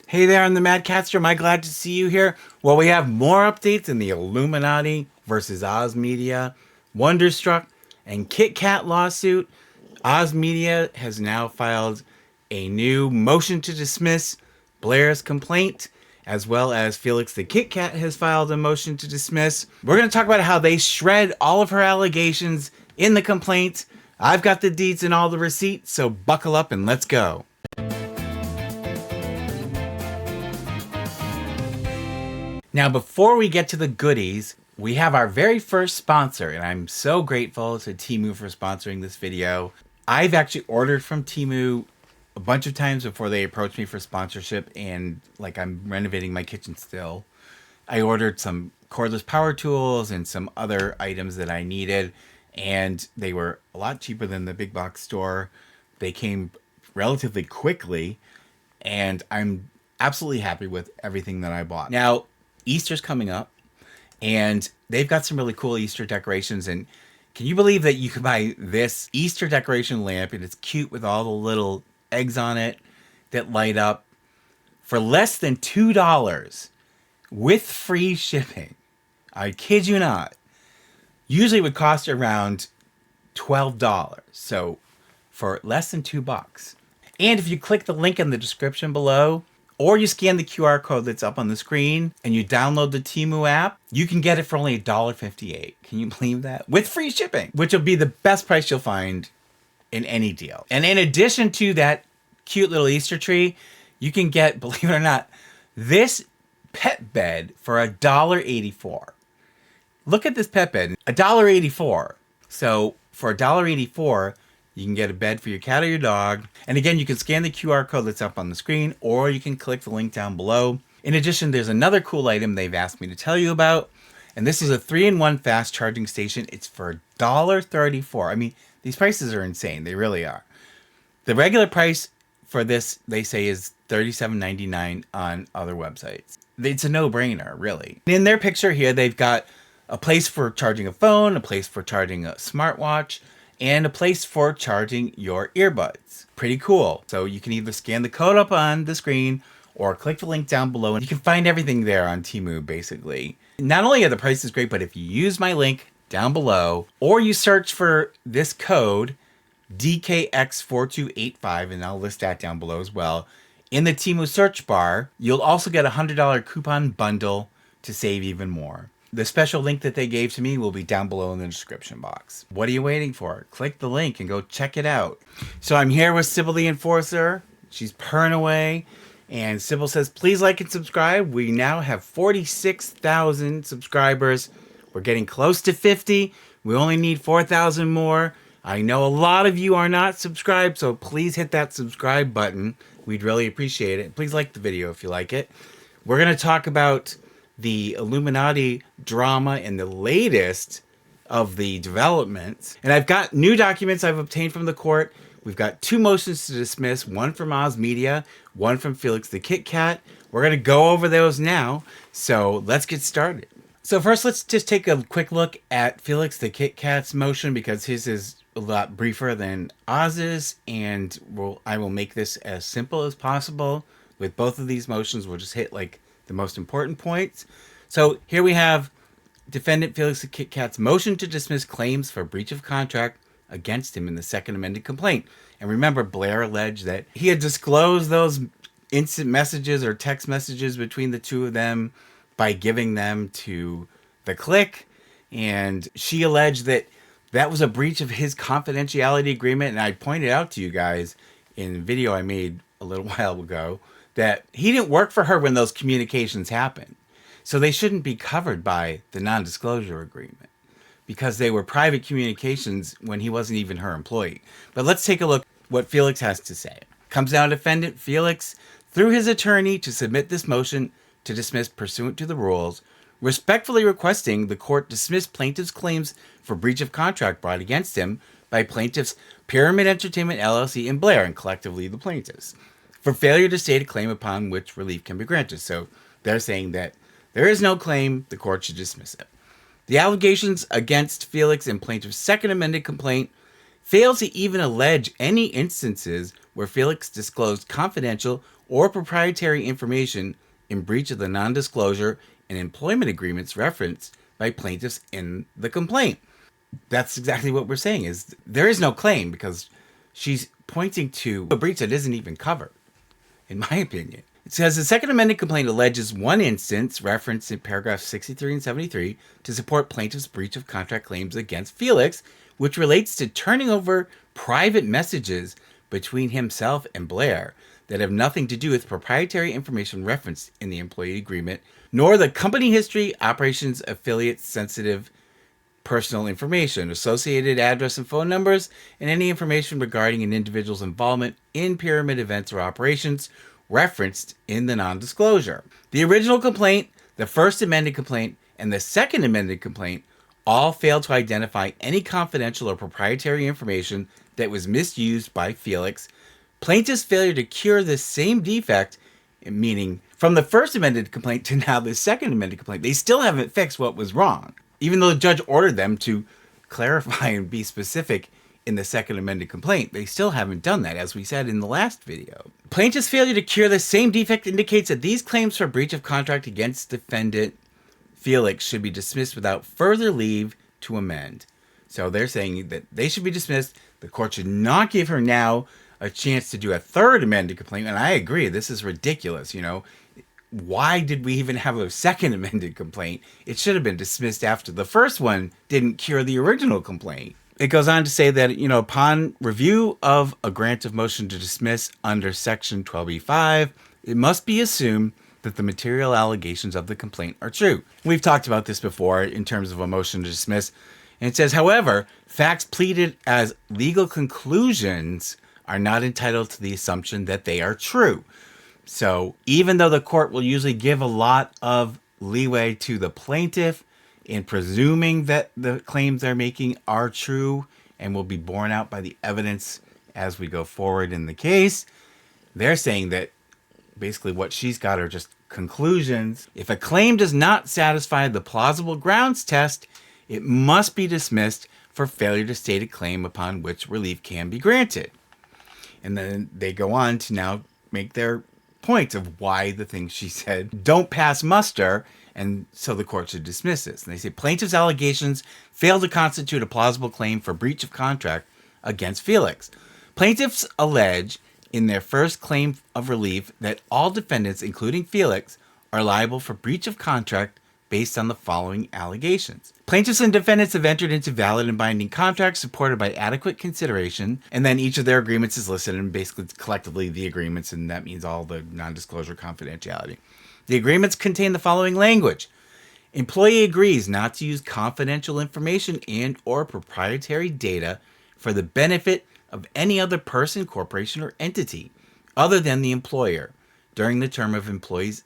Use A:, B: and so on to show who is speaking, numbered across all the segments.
A: Hey there, I'm the MadCatster. Am I glad to see you here? Well, we have more updates in the Illuminaughtii versus Oz Media, Wonderstruck, and KitKat lawsuit. Oz Media has now filed a new motion to dismiss Blair's complaint, as well as Felix the KitKat has filed a motion to dismiss. We're going to talk about how they shred all of her allegations in the complaint. I've got the deeds and all the receipts, so buckle up and let's go. Now, before we get to the goodies, we have our very first sponsor, and I'm so grateful to TEMU for sponsoring this video. I've actually ordered from TEMU a bunch of times before they approached me for sponsorship, and like I'm renovating my kitchen still. I ordered some cordless power tools and some other items that I needed, and they were a lot cheaper than the big box store. They came relatively quickly, and I'm absolutely happy with everything that I bought. Now, Easter's coming up, and they've got some really cool Easter decorations. And can you believe that you can buy this Easter decoration lamp, and it's cute with all the little eggs on it that light up, for less than $2 with free shipping? I kid you not. Usually it would cost around $12. So for less than $2. And if you click the link in the description below, or you scan the QR code that's up on the screen and you download the TEMU app, you can get it for only $1.58. Can you believe that? With free shipping, which will be the best price you'll find in any deal. And in addition to that cute little Easter tree, you can get, believe it or not, this pet bed for $1.84. Look at this pet bed, $1.84. So for $1.84, you can get a bed for your cat or your dog. And again, you can scan the QR code that's up on the screen, or you can click the link down below. In addition, there's another cool item they've asked me to tell you about. And this is a 3-in-1 fast charging station. It's for $1.34. I mean, these prices are insane. They really are. The regular price for this, they say, is $37.99 on other websites. It's a no-brainer, really. In their picture here, they've got a place for charging a phone, a place for charging a smartwatch, and a place for charging your earbuds. Pretty cool. So you can either scan the code up on the screen or click the link down below, and you can find everything there on TEMU, basically. Not only are the prices great, but if you use my link down below, or you search for this code, DKX4285, and I'll list that down below as well, in the TEMU search bar, you'll also get a $100 coupon bundle to save even more. The special link that they gave to me will be down below in the description box. What are you waiting for? Click the link and go check it out. So I'm here with Sybil the Enforcer. She's purring away. And Sybil says, please like and subscribe. We now have 46,000 subscribers. We're getting close to 50. We only need 4,000 more. I know a lot of you are not subscribed, so please hit that subscribe button. We'd really appreciate it. Please like the video if you like it. We're going to talk about the Illuminaughtii drama and the latest of the developments. And I've got new documents I've obtained from the court. We've got 2 motions to dismiss, one from Oz Media, one from Felix the KitKat. We're going to go over those now. So let's get started. So first, let's just take a quick look at Felix the KitKat's motion, because his is a lot briefer than Oz's, and I will make this as simple as possible. With both of these motions, we'll just hit like the most important points. So here we have defendant Felix the KitKat's motion to dismiss claims for breach of contract against him in the Second Amended Complaint. And remember, Blair alleged that he had disclosed those instant messages or text messages between the two of them by giving them to the Click. And she alleged that that was a breach of his confidentiality agreement. And I pointed out to you guys in a video I made a little while ago that he didn't work for her when those communications happened. So they shouldn't be covered by the non-disclosure agreement, because they were private communications when he wasn't even her employee. But let's take a look what Felix has to say. Comes down to defendant Felix, through his attorney, to submit this motion to dismiss pursuant to the rules, respectfully requesting the court dismiss plaintiff's claims for breach of contract brought against him by plaintiffs Pyramid Entertainment LLC and Blair, and collectively the plaintiffs, for failure to state a claim upon which relief can be granted. So they're saying that there is no claim, the court should dismiss it. The allegations against Felix in plaintiff's Second Amended Complaint fail to even allege any instances where Felix disclosed confidential or proprietary information in breach of the non-disclosure and employment agreements referenced by plaintiffs in the complaint. That's exactly what we're saying, is there is no claim because she's pointing to a breach that isn't even covered, in my opinion. It says the Second Amended Complaint alleges one instance referenced in paragraphs 63 and 73 to support plaintiff's breach of contract claims against Felix, which relates to turning over private messages between himself and Blair that have nothing to do with proprietary information referenced in the employee agreement, nor the company history, operations, affiliates, sensitive personal information, associated address and phone numbers, and any information regarding an individual's involvement in pyramid events or operations referenced in the non-disclosure. The original complaint, the First Amended Complaint, and the Second Amended Complaint all failed to identify any confidential or proprietary information that was misused by Felix. Plaintiff's failure to cure this same defect, meaning from the First Amended Complaint to now the Second Amended Complaint, they still haven't fixed what was wrong, even though the judge ordered them to clarify and be specific in the Second Amended Complaint. They still haven't done that, as we said in the last video. Plaintiff's failure to cure the same defect indicates that these claims for breach of contract against defendant Felix should be dismissed without further leave to amend. So they're saying that they should be dismissed. The court should not give her now a chance to do a third amended complaint. And I agree, this is ridiculous. Why did we even have a second amended complaint? It should have been dismissed after the first one didn't cure the original complaint. It goes on to say that, upon review of a grant of motion to dismiss under Section 12b-5, it must be assumed that the material allegations of the complaint are true. We've talked about this before in terms of a motion to dismiss. And it says, however, facts pleaded as legal conclusions are not entitled to the assumption that they are true. So even though the court will usually give a lot of leeway to the plaintiff in presuming that the claims they're making are true and will be borne out by the evidence as we go forward in the case, they're saying that basically what she's got are just conclusions. If a claim does not satisfy the plausible grounds test, it must be dismissed for failure to state a claim upon which relief can be granted. And then they go on to now make their points of why the things she said don't pass muster, and so the court should dismiss this. And they say plaintiff's allegations fail to constitute a plausible claim for breach of contract against Felix. Plaintiffs allege in their first claim of relief that all defendants, including Felix, are liable for breach of contract based on the following allegations. Plaintiffs and defendants have entered into valid and binding contracts supported by adequate consideration, and then each of their agreements is listed, and basically it's collectively the agreements, and that means all the non-disclosure confidentiality. The agreements contain the following language. Employee agrees not to use confidential information and or proprietary data for the benefit of any other person, corporation, or entity other than the employer during the term of employee's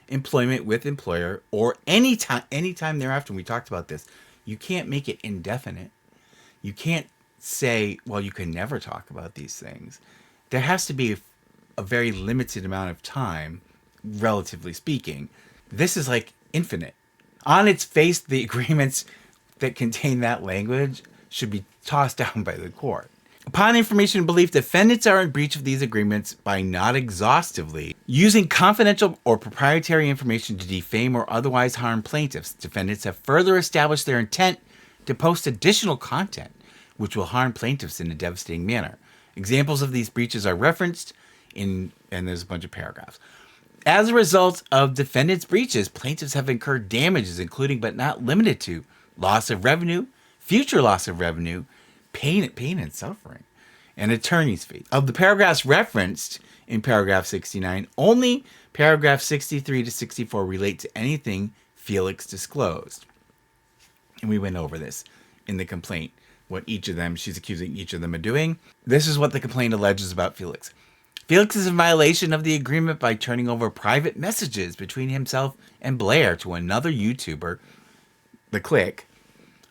A: employment with employer or any time thereafter. And we talked about this. You can't make it indefinite. You can't say, well, you can never talk about these things. There has to be a very limited amount of time, relatively speaking. This is like infinite. On its face, the agreements that contain that language should be tossed down by the court. Upon information and belief, defendants are in breach of these agreements by not exhaustively using confidential or proprietary information to defame or otherwise harm plaintiffs. Defendants have further established their intent to post additional content which will harm plaintiffs in a devastating manner. Examples of these breaches are referenced in, and there's a bunch of paragraphs. As a result of defendants' breaches, plaintiffs have incurred damages, including but not limited to loss of revenue, future loss of revenue, pain and suffering, and attorney's fees. Of the paragraphs referenced in paragraph 69, only paragraph 63 to 64 relate to anything Felix disclosed. And we went over this in the complaint, what she's accusing each of them of doing. This is what the complaint alleges about Felix. Felix is in violation of the agreement by turning over private messages between himself and Blair to another YouTuber, The Click,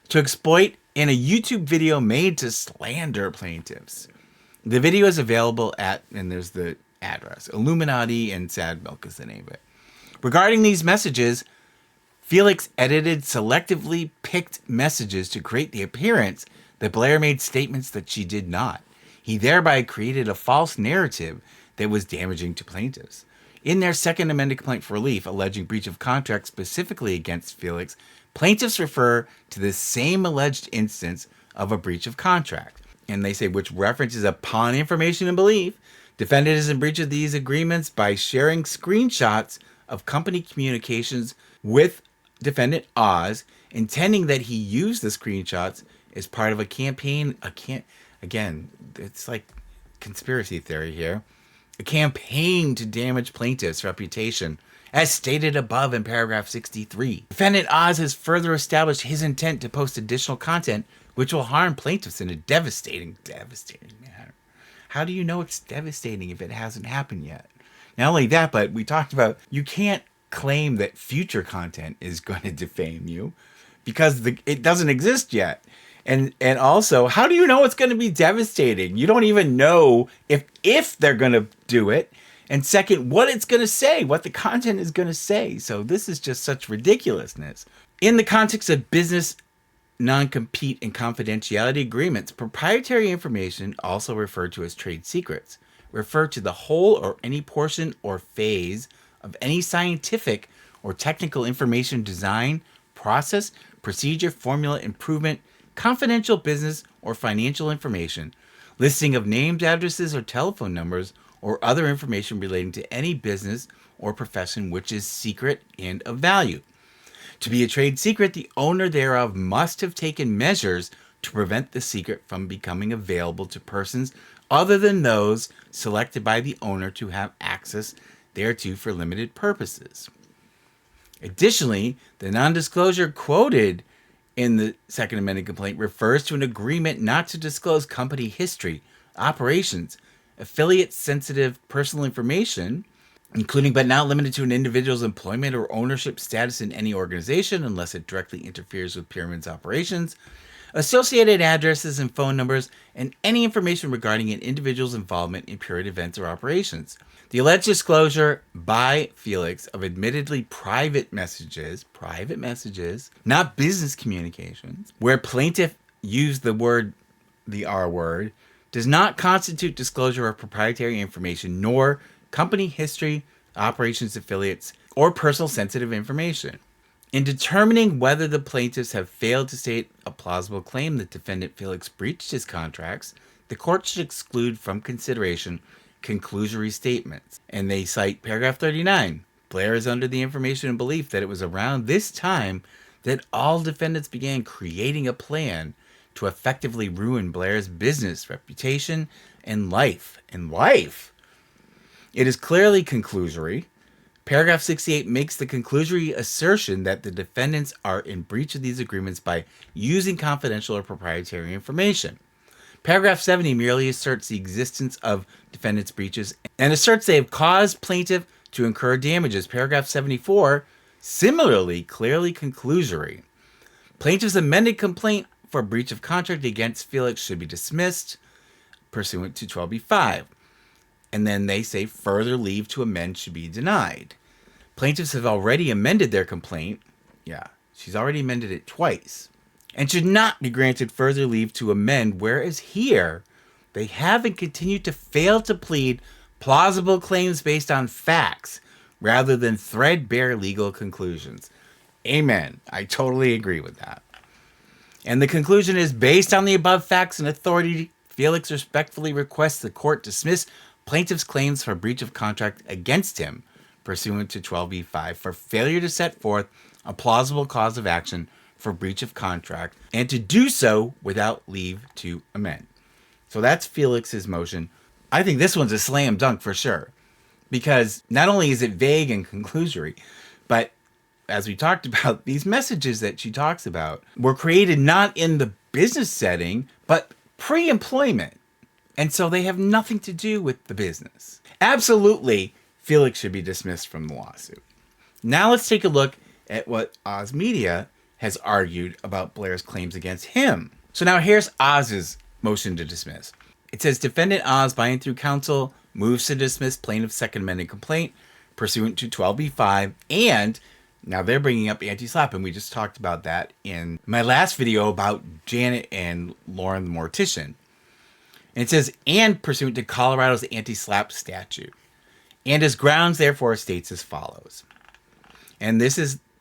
A: to exploit in a YouTube video made to slander plaintiffs. The video is available at, and there's the address, Iilluminaughtii and Sad Milk is the name of it. Regarding these messages, Felix edited selectively picked messages to create the appearance that Blair made statements that she did not. He thereby created a false narrative that was damaging to plaintiffs. In their Second Amended Complaint for relief alleging breach of contract specifically against Felix, plaintiffs refer to the same alleged instance of a breach of contract. And they say, which references upon information and belief, defendant is in breach of these agreements by sharing screenshots of company communications with defendant Oz, intending that he use the screenshots as part of a campaign. Again, it's like conspiracy theory here. A campaign to damage plaintiff's reputation, as stated above in paragraph 63. Defendant Oz has further established his intent to post additional content which will harm plaintiffs in a devastating manner. How do you know it's devastating if it hasn't happened yet? Not only that, but we talked about you can't claim that future content is going to defame you because it doesn't exist yet. And also, how do you know it's going to be devastating? You don't even know if they're going to do it. And second, what it's going to say, what the content is going to say. So this is just such ridiculousness. In the context of business non-compete and confidentiality agreements, proprietary information, also referred to as trade secrets, refer to the whole or any portion or phase of any scientific or technical information design, process, procedure, formula, improvement, confidential business or financial information, listing of names, addresses, or telephone numbers, or other information relating to any business or profession which is secret and of value. To be a trade secret, the owner thereof must have taken measures to prevent the secret from becoming available to persons other than those selected by the owner to have access thereto for limited purposes. Additionally, the non-disclosure quoted in the Second Amended Complaint refers to an agreement not to disclose company history, operations, affiliate-sensitive personal information, including but not limited to an individual's employment or ownership status in any organization unless it directly interferes with Pyramid's operations, associated addresses and phone numbers, and any information regarding an individual's involvement in Pyramid events or operations. The alleged disclosure by Felix of admittedly private messages, not business communications, where plaintiff used the R word, does not constitute disclosure of proprietary information, nor company history, operations, affiliates, or personal sensitive information. In determining whether the plaintiffs have failed to state a plausible claim that defendant Felix breached his contracts, the court should exclude from consideration conclusory statements. And they cite paragraph 39. Blair is under the information and belief that it was around this time that all defendants began creating a plan to effectively ruin Blair's business, reputation, and life. It is clearly conclusory. Paragraph 68 makes the conclusory assertion that the defendants are in breach of these agreements by using confidential or proprietary information. Paragraph 70 merely asserts the existence of defendants' breaches and asserts they have caused plaintiff to incur damages. Paragraph 74, similarly, clearly conclusory. Plaintiff's amended complaint for breach of contract against Felix should be dismissed pursuant to 12b-5. And then they say further leave to amend should be denied. Plaintiffs have already amended their complaint. Yeah, she's already amended it twice. And should not be granted further leave to amend, whereas here, they have and continue to fail to plead plausible claims based on facts rather than threadbare legal conclusions. Amen. I totally agree with that. And the conclusion is, based on the above facts and authority, Felix respectfully requests the court dismiss plaintiff's claims for breach of contract against him pursuant to 12b-5 for failure to set forth a plausible cause of action for breach of contract and to do so without leave to amend. So that's Felix's motion. I think this one's a slam dunk for sure, because not only is it vague and conclusory, but as we talked about, these messages that she talks about were created not in the business setting, but pre-employment. And so they have nothing to do with the business. Absolutely, Felix should be dismissed from the lawsuit. Now let's take a look at what Oz Media has argued about Blair's claims against him. So now here's Oz's motion to dismiss. It says defendant Oz, by and through counsel, moves to dismiss plaintiff's Second Amended Complaint pursuant to 12b-5, and now they're bringing up anti-SLAPP, and we just talked about that in my last video about Janet and Lauren the Mortician. And it says, and pursuant to Colorado's anti-SLAPP statute. And as grounds, therefore, states as follows. And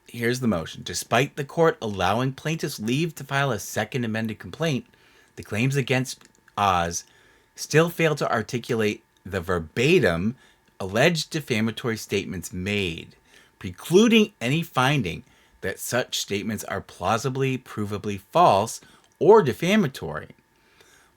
A: here's the motion. Despite the court allowing plaintiffs leave to file a second amended complaint, the claims against Oz still fail to articulate the verbatim alleged defamatory statements made, precluding any finding that such statements are plausibly, provably false or defamatory.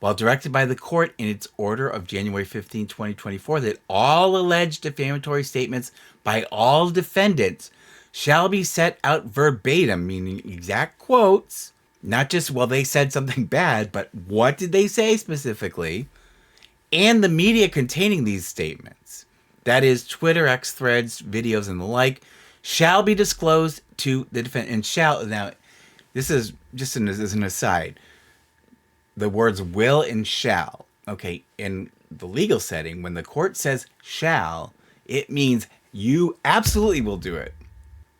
A: While directed by the court in its order of January 15, 2024, that all alleged defamatory statements by all defendants shall be set out verbatim, meaning exact quotes, not just, well, they said something bad, but what did they say specifically? And the media containing these statements, that is Twitter, X threads, videos, and the like, shall be disclosed to the defendant. And shall, now, this is just as an aside, the words will and shall. Okay, in the legal setting, when the court says shall, it means you absolutely will do it.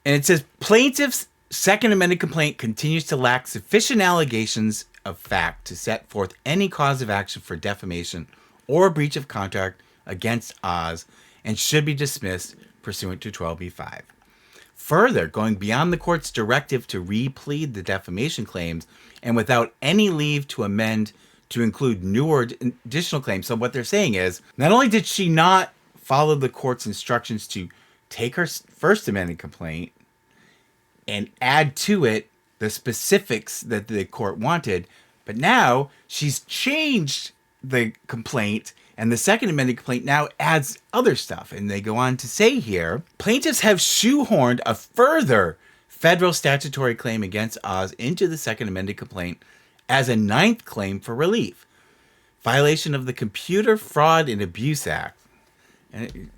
A: And it says plaintiff's second amended complaint continues to lack sufficient allegations of fact to set forth any cause of action for defamation or breach of contract against Oz and should be dismissed pursuant to 12b-5. Further, going beyond the court's directive to replead the defamation claims and without any leave to amend to include new or additional claims. So what they're saying is, not only did she not follow the court's instructions to take her first amended complaint and add to it the specifics that the court wanted, but now she's changed the complaint, and the second amended complaint now adds other stuff. And they go on to say here, plaintiffs have shoehorned a further federal statutory claim against Oz into the second amended complaint as a ninth claim for relief. Violation of the Computer Fraud and Abuse Act. And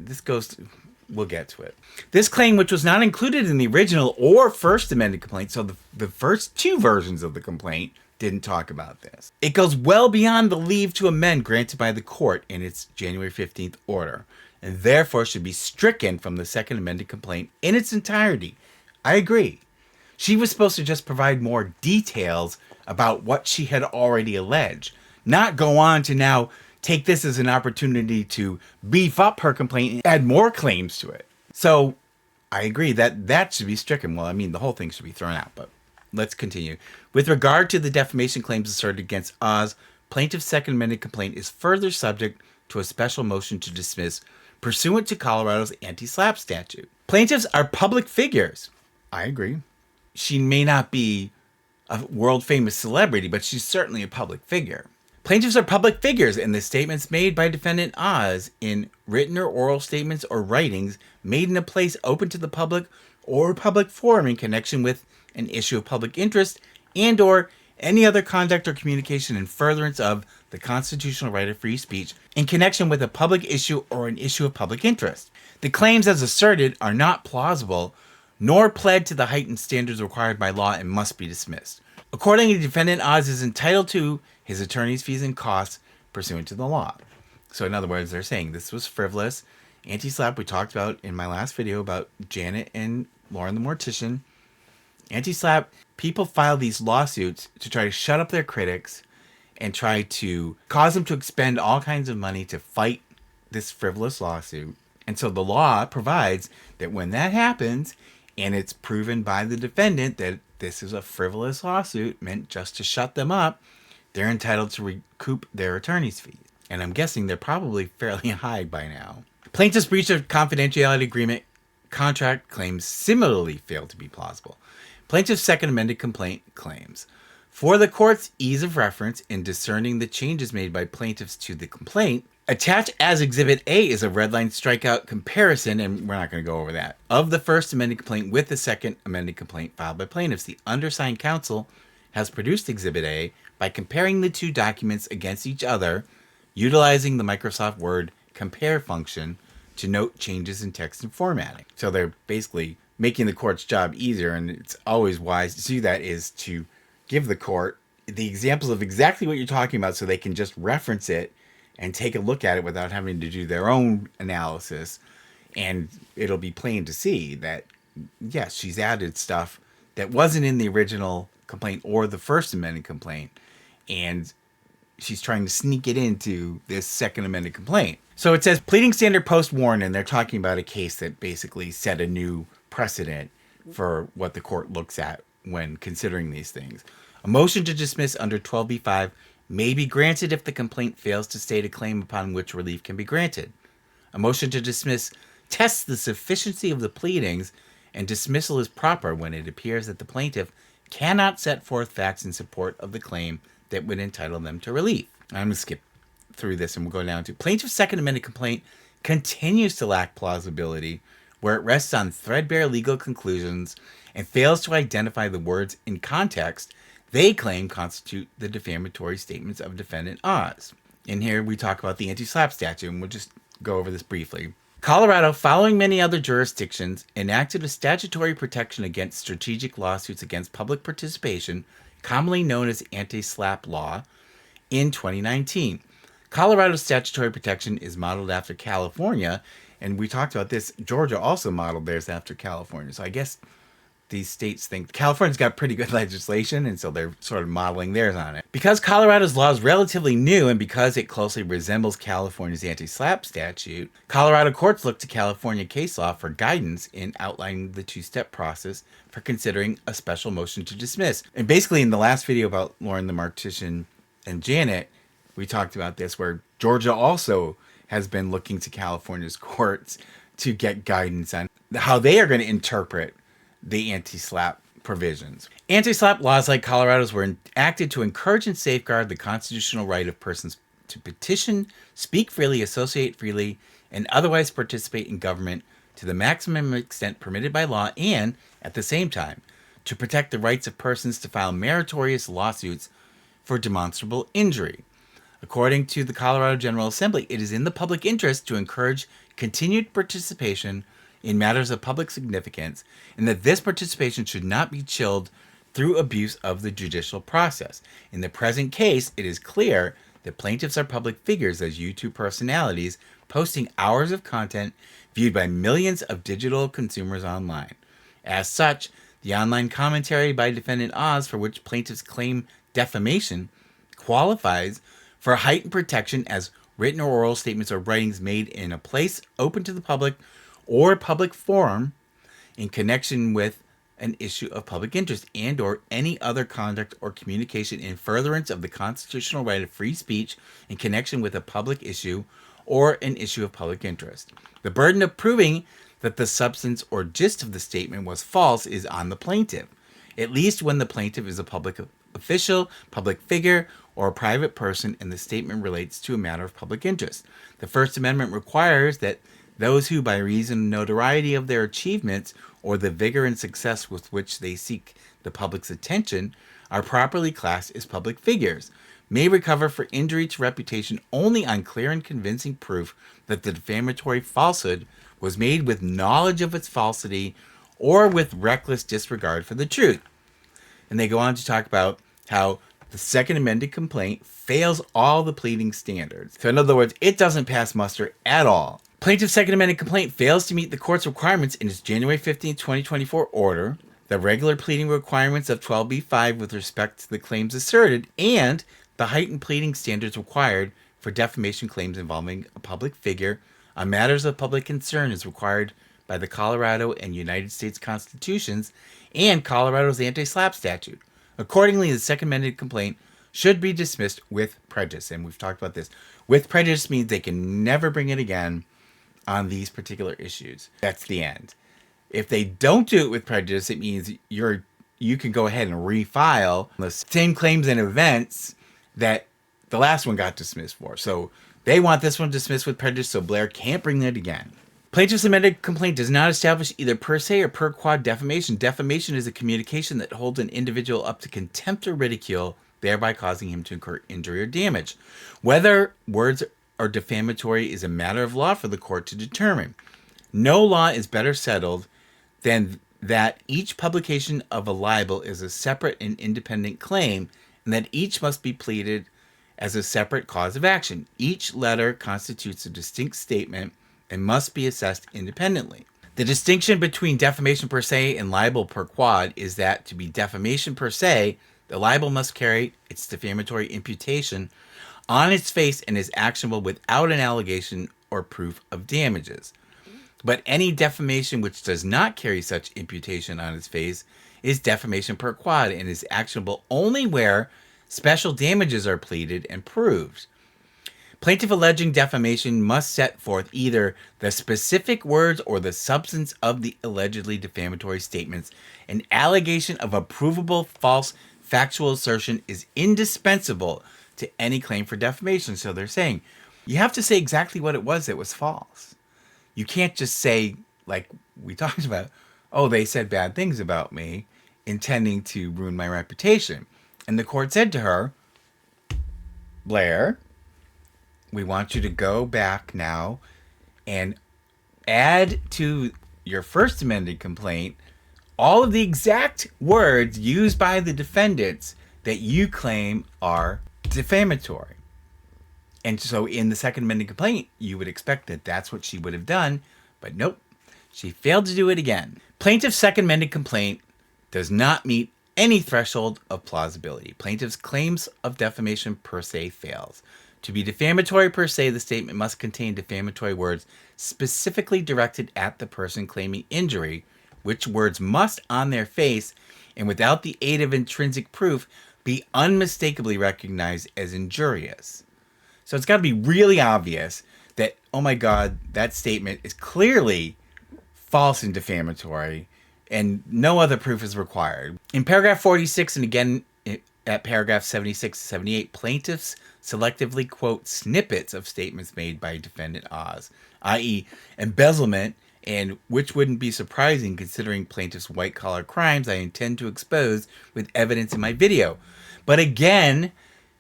A: we'll get to it. This claim, which was not included in the original or first amended complaint, so the first two versions of the complaint didn't talk about this. It goes well beyond the leave to amend granted by the court in its January 15th order, and therefore should be stricken from the second amended complaint in its entirety. I agree. She was supposed to just provide more details about what she had already alleged, not go on to now take this as an opportunity to beef up her complaint and add more claims to it. So I agree that should be stricken. Well, I mean, the whole thing should be thrown out, but let's continue. With regard to the defamation claims asserted against Oz, plaintiff's second amended complaint is further subject to a special motion to dismiss pursuant to Colorado's anti-SLAPP statute. Plaintiffs are public figures. I agree. She may not be a world-famous celebrity, but she's certainly a public figure. Plaintiffs are public figures, and the statements made by defendant Oz in written or oral statements or writings made in a place open to the public or public forum in connection with an issue of public interest and or any other conduct or communication in furtherance of the constitutional right of free speech in connection with a public issue or an issue of public interest. The claims as asserted are not plausible nor pled to the heightened standards required by law and must be dismissed. Accordingly, defendant Oz is entitled to his attorney's fees and costs pursuant to the law. So in other words, they're saying this was frivolous. Anti-SLAPP, we talked about in my last video about Janet and Lauren the Mortician. Anti-SLAPP, people file these lawsuits to try to shut up their critics and try to cause them to expend all kinds of money to fight this frivolous lawsuit. And so the law provides that when that happens, and it's proven by the defendant that this is a frivolous lawsuit meant just to shut them up, they're entitled to recoup their attorney's fees. And I'm guessing they're probably fairly high by now. Plaintiff's breach of confidentiality agreement contract claims similarly fail to be plausible. Plaintiff's second amended complaint claims, for the court's ease of reference in discerning the changes made by plaintiffs to the complaint, attached as Exhibit A is a red-line strikeout comparison, and we're not going to go over that, of the first amended complaint with the second amended complaint filed by plaintiffs. The undersigned counsel has produced Exhibit A by comparing the two documents against each other, utilizing the Microsoft Word compare function to note changes in text and formatting. So they're basically making the court's job easier, and it's always wise to do that is to give the court the examples of exactly what you're talking about so they can just reference it and take a look at it without having to do their own analysis. And it'll be plain to see that, yes, she's added stuff that wasn't in the original complaint or the first amended complaint. And she's trying to sneak it into this Second Amended Complaint. So it says pleading standard post warning, and they're talking about a case that basically set a new precedent for what the court looks at when considering these things. A motion to dismiss under 12b-5 may be granted if the complaint fails to state a claim upon which relief can be granted. A motion to dismiss tests the sufficiency of the pleadings, and dismissal is proper when it appears that the plaintiff cannot set forth facts in support of the claim that would entitle them to relief. I'm going to skip through this and we'll go down to plaintiff's Second Amended Complaint continues to lack plausibility where it rests on threadbare legal conclusions and fails to identify the words in context they claim constitute the defamatory statements of defendant Oz. In here we talk about the anti-SLAPP statute, and we'll just go over this briefly. Colorado, following many other jurisdictions, enacted a statutory protection against strategic lawsuits against public participation, commonly known as anti-SLAPP law, in 2019. Colorado's statutory protection is modeled after California, and we talked about this. Georgia also modeled theirs after California. So I guess these states think California's got pretty good legislation, and so they're sort of modeling theirs on it. Because Colorado's law is relatively new, and because it closely resembles California's anti-SLAPP statute, Colorado courts look to California case law for guidance in outlining the two-step process for considering a special motion to dismiss. And basically, in the last video about Lauren the Mortician and Janet, we talked about this, where Georgia also has been looking to California's courts to get guidance on how they are going to interpret the anti-SLAPP provisions. Anti-SLAPP laws like Colorado's were enacted to encourage and safeguard the constitutional right of persons to petition, speak freely, associate freely, and otherwise participate in government to the maximum extent permitted by law, and, at the same time, to protect the rights of persons to file meritorious lawsuits for demonstrable injury. According to the Colorado General Assembly, it is in the public interest to encourage continued participation in matters of public significance, and that this participation should not be chilled through abuse of the judicial process. In the present case, it is clear that plaintiffs are public figures as YouTube personalities posting hours of content viewed by millions of digital consumers online. As such, the online commentary by defendant Oz, for which plaintiffs claim defamation, qualifies for heightened protection as written or oral statements or writings made in a place open to the public or public forum in connection with an issue of public interest and or any other conduct or communication in furtherance of the constitutional right of free speech in connection with a public issue or an issue of public interest. The burden of proving that the substance or gist of the statement was false is on the plaintiff, at least when the plaintiff is a public official, public figure, or a private person and the statement relates to a matter of public interest. The First Amendment requires that those who, by reason of notoriety of their achievements or the vigor and success with which they seek the public's attention, are properly classed as public figures, may recover for injury to reputation only on clear and convincing proof that the defamatory falsehood was made with knowledge of its falsity or with reckless disregard for the truth. And they go on to talk about how the Second Amended Complaint fails all the pleading standards. So in other words, it doesn't pass muster at all. Plaintiff's Second Amended Complaint fails to meet the court's requirements in its January 15, 2024 order, the regular pleading requirements of 12b-5 with respect to the claims asserted, and the heightened pleading standards required for defamation claims involving a public figure on matters of public concern as required by the Colorado and United States Constitutions and Colorado's anti-SLAPP statute. Accordingly, the Second Amended Complaint should be dismissed with prejudice. And we've talked about this. With prejudice means they can never bring it again on these particular issues. That's the end. If they don't do it with prejudice, it means you can go ahead and refile the same claims and events that the last one got dismissed for. So they want this one dismissed with prejudice so Blair can't bring it again. Plaintiff's amended complaint does not establish either per se or per quad defamation. Defamation is a communication that holds an individual up to contempt or ridicule, thereby causing him to incur injury or damage. Whether words are defamatory is a matter of law for the court to determine. No law is better settled than that each publication of a libel is a separate and independent claim, and that each must be pleaded as a separate cause of action. Each letter constitutes a distinct statement and must be assessed independently. The distinction between defamation per se and libel per quad is that to be defamation per se, the libel must carry its defamatory imputation on its face and is actionable without an allegation or proof of damages. But any defamation which does not carry such imputation on its face is defamation per quod and is actionable only where special damages are pleaded and proved. Plaintiff alleging defamation must set forth either the specific words or the substance of the allegedly defamatory statements. An allegation of a provable false factual assertion is indispensable to any claim for defamation. So they're saying you have to say exactly what it was that was false. You can't just say, like we talked about, oh, they said bad things about me, intending to ruin my reputation. And the court said to her, Blair, we want you to go back now and add to your first amended complaint all of the exact words used by the defendants that you claim are defamatory. And so in the second amended complaint, you would expect that that's what she would have done, but nope, she failed to do it again. Plaintiff's second amended complaint does not meet any threshold of plausibility. Plaintiff's claims of defamation per se fails. To be defamatory per se, the statement must contain defamatory words specifically directed at the person claiming injury, which words must on their face and without the aid of intrinsic proof be unmistakably recognized as injurious. So it's got to be really obvious that, oh my God, that statement is clearly false and defamatory and no other proof is required. In paragraph 46 and again at paragraph 76 to 78, plaintiffs selectively quote snippets of statements made by defendant Oz, i.e. embezzlement, and which wouldn't be surprising considering plaintiff's white-collar crimes I intend to expose with evidence in my video. But again,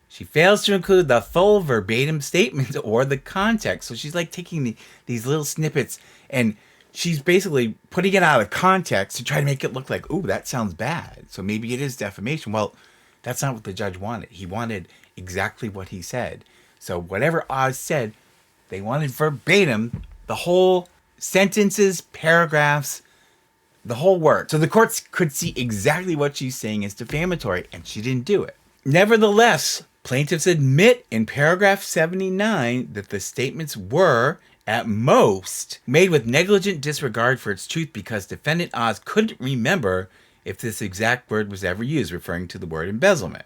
A: she fails to include the full verbatim statement or the context. So she's like taking these little snippets and she's basically putting it out of context to try to make it look like, ooh, that sounds bad. So maybe it is defamation. Well, that's not what the judge wanted. He wanted exactly what he said. So whatever Oz said, they wanted verbatim, the whole sentences, paragraphs, the whole work. So the courts could see exactly what she's saying is defamatory, and she didn't do it. Nevertheless, plaintiffs admit in paragraph 79 that the statements were, at most, made with negligent disregard for its truth because defendant Oz couldn't remember if this exact word was ever used, referring to the word embezzlement.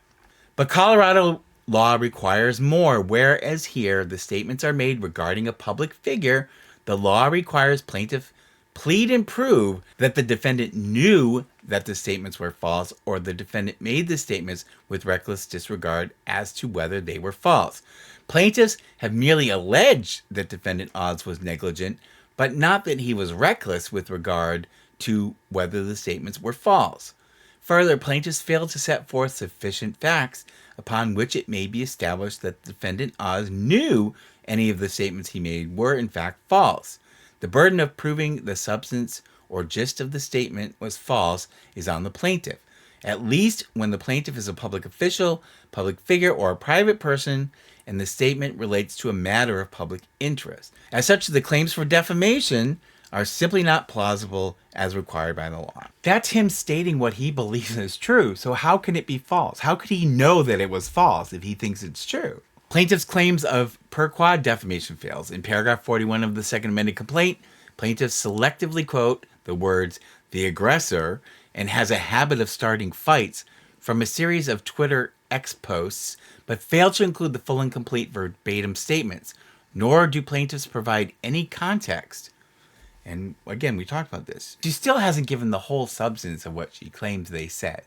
A: But Colorado law requires more, whereas here the statements are made regarding a public figure. The law requires plaintiff plead and prove that the defendant knew that the statements were false or the defendant made the statements with reckless disregard as to whether they were false. Plaintiffs have merely alleged that defendant Oz was negligent, but not that he was reckless with regard to whether the statements were false. Further, plaintiffs failed to set forth sufficient facts upon which it may be established that defendant Oz knew any of the statements he made were in fact false. The burden of proving the substance or gist of the statement was false is on the plaintiff, at least when the plaintiff is a public official, public figure, or a private person, and the statement relates to a matter of public interest. As such, the claims for defamation are simply not plausible as required by the law. That's him stating what he believes is true, so how can it be false? How could he know that it was false if he thinks it's true? Plaintiff's claims of per quad defamation fails. In paragraph 41 of the Second Amended Complaint, plaintiffs selectively quote the words, the aggressor, and has a habit of starting fights from a series of Twitter X posts, but fail to include the full and complete verbatim statements, nor do plaintiffs provide any context. And again, we talked about this. She still hasn't given the whole substance of what she claims they said.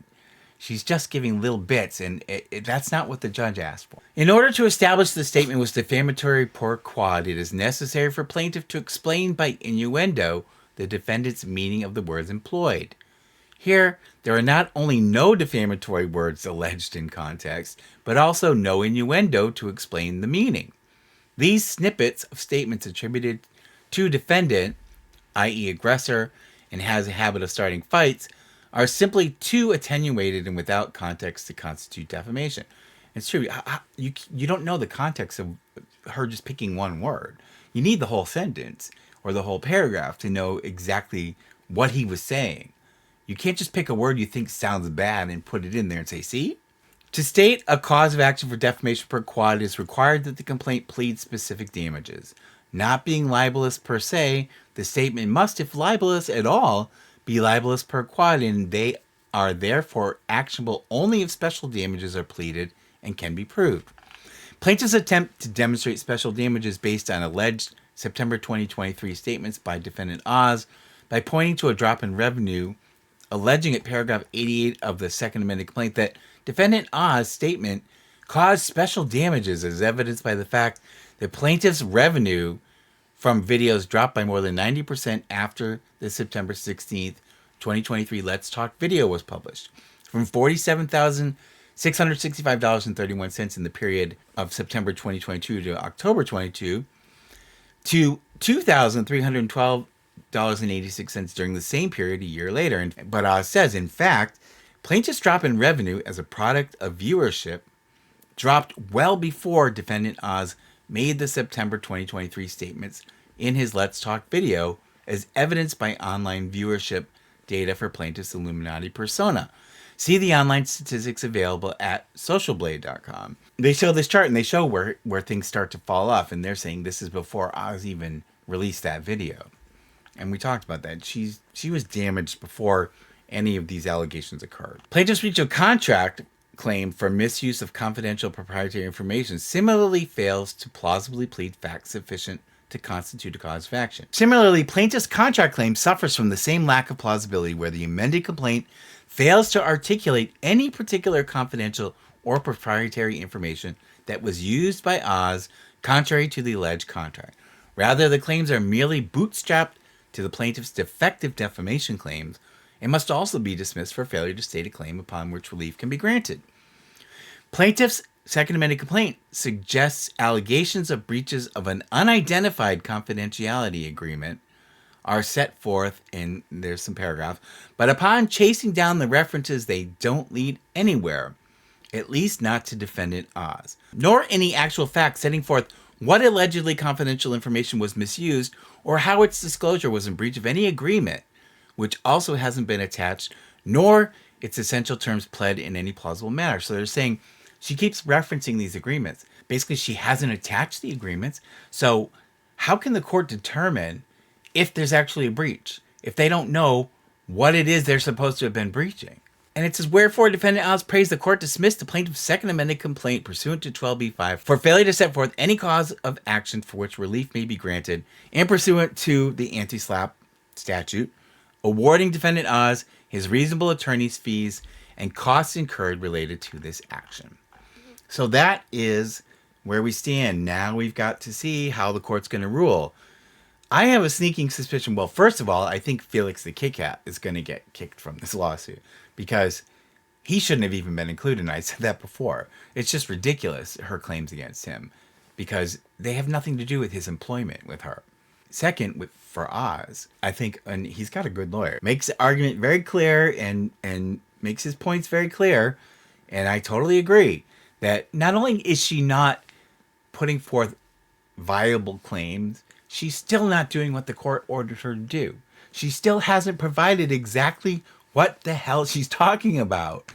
A: She's just giving little bits, and that's not what the judge asked for. In order to establish the statement was defamatory per quad, it is necessary for plaintiff to explain by innuendo the defendant's meaning of the words employed. Here, there are not only no defamatory words alleged in context, but also no innuendo to explain the meaning. These snippets of statements attributed to defendant, i.e. aggressor, and has a habit of starting fights, are simply too attenuated and without context to constitute defamation. It's true. You don't know the context of her just picking one word. You need the whole sentence or the whole paragraph to know exactly what he was saying. You can't just pick a word you think sounds bad and put it in there and say, see? To state a cause of action for defamation per quad, it is required that the complaint plead specific damages. Not being libelous per se, the statement must, if libelous at all, be libelous per quad, and they are therefore actionable only if special damages are pleaded and can be proved. Plaintiffs attempt to demonstrate special damages based on alleged September 2023 statements by defendant Oz by pointing to a drop in revenue, alleging at paragraph 88 of the Second Amended Complaint that defendant Oz's statement caused special damages as evidenced by the fact that plaintiff's revenue from videos dropped by more than 90% after the September 16th, 2023 Let's Talk video was published, from $47,665.31 in the period of September 2022 to October 22 to $2,312.86 during the same period a year later. But Oz says, in fact, plaintiff's drop in revenue as a product of viewership dropped well before defendant Oz made the September 2023 statements in his Let's Talk video, as evidenced by online viewership data for plaintiff's Iilluminaughtii persona. See the online statistics available at socialblade.com. They show this chart and they show where things start to fall off, and they're saying this is before Oz even released that video. And we talked about that. She was damaged before any of these allegations occurred. Plaintiff's breach of contract claim for misuse of confidential proprietary information similarly fails to plausibly plead facts sufficient to constitute a cause of action. Similarly, plaintiff's contract claim suffers from the same lack of plausibility where the amended complaint fails to articulate any particular confidential or proprietary information that was used by Oz contrary to the alleged contract. Rather, the claims are merely bootstrapped to the plaintiff's defective defamation claims and must also be dismissed for failure to state a claim upon which relief can be granted. Plaintiff's Second Amended Complaint suggests allegations of breaches of an unidentified confidentiality agreement are set forth in, there's some paragraph, but upon chasing down the references, they don't lead anywhere, at least not to defendant Oz, nor any actual facts setting forth what allegedly confidential information was misused or how its disclosure was in breach of any agreement, which also hasn't been attached, nor its essential terms pled in any plausible manner. So they're saying she keeps referencing these agreements. Basically, she hasn't attached the agreements. So how can the court determine if there's actually a breach if they don't know what it is they're supposed to have been breaching? And it says, wherefore defendant Oz prays the court dismiss the plaintiff's Second Amended Complaint pursuant to 12b-5 for failure to set forth any cause of action for which relief may be granted and pursuant to the anti-SLAPP statute, awarding defendant Oz his reasonable attorney's fees and costs incurred related to this action. So that is where we stand. Now we've got to see how the court's going to rule. I have a sneaking suspicion. Well, first of all, I think Felix the KitKat is going to get kicked from this lawsuit because he shouldn't have even been included. And I said that before. It's just ridiculous, her claims against him, because they have nothing to do with his employment with her. Second, for Oz, I think, and he's got a good lawyer, makes the argument very clear and makes his points very clear. And I totally agree that not only is she not putting forth viable claims, she's still not doing what the court ordered her to do. She still hasn't provided exactly what the hell she's talking about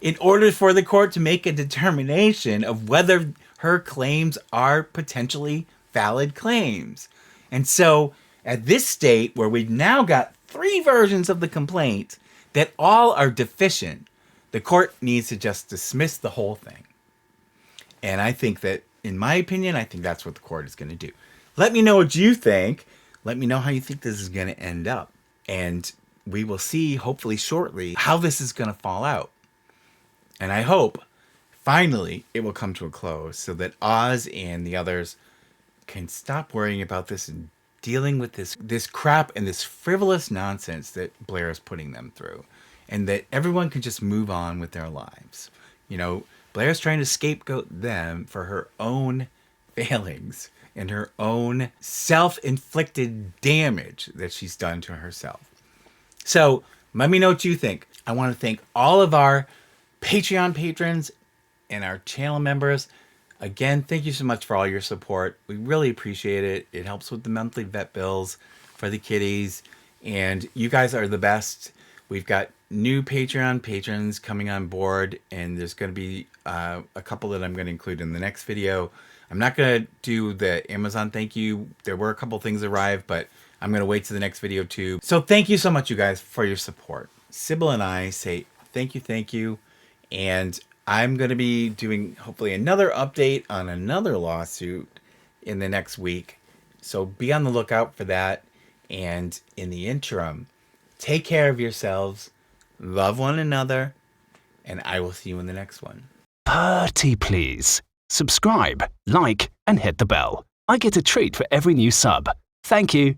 A: in order for the court to make a determination of whether her claims are potentially valid claims. And so at this state where we've now got 3 versions of the complaint that all are deficient, the court needs to just dismiss the whole thing. And I think that, in my opinion, I think that's what the court is going to do. Let me know what you think. Let me know how you think this is going to end up. And we will see, hopefully shortly, how this is going to fall out. And I hope, finally, it will come to a close so that Oz and the others can stop worrying about this and dealing with this crap and this frivolous nonsense that Blair is putting them through. And that everyone can just move on with their lives. You know, Blair's trying to scapegoat them for her own failings and her own self-inflicted damage that she's done to herself. So let me know what you think. I want to thank all of our Patreon patrons and our channel members. Again, thank you so much for all your support. We really appreciate it. It helps with the monthly vet bills for the kitties. And you guys are the best. We've got new Patreon patrons coming on board, and there's going to be a couple that I'm going to include in the next video. I'm not going to do the Amazon thank you. There were a couple things arrived, but I'm going to wait to the next video too. So thank you so much, you guys, for your support. Sybil and I say thank you. And I'm going to be doing hopefully another update on another lawsuit in the next week. So be on the lookout for that. And in the interim, take care of yourselves, love one another, and I will see you in the next one.
B: Pretty please. Subscribe, like, and hit the bell. I get a treat for every new sub. Thank you.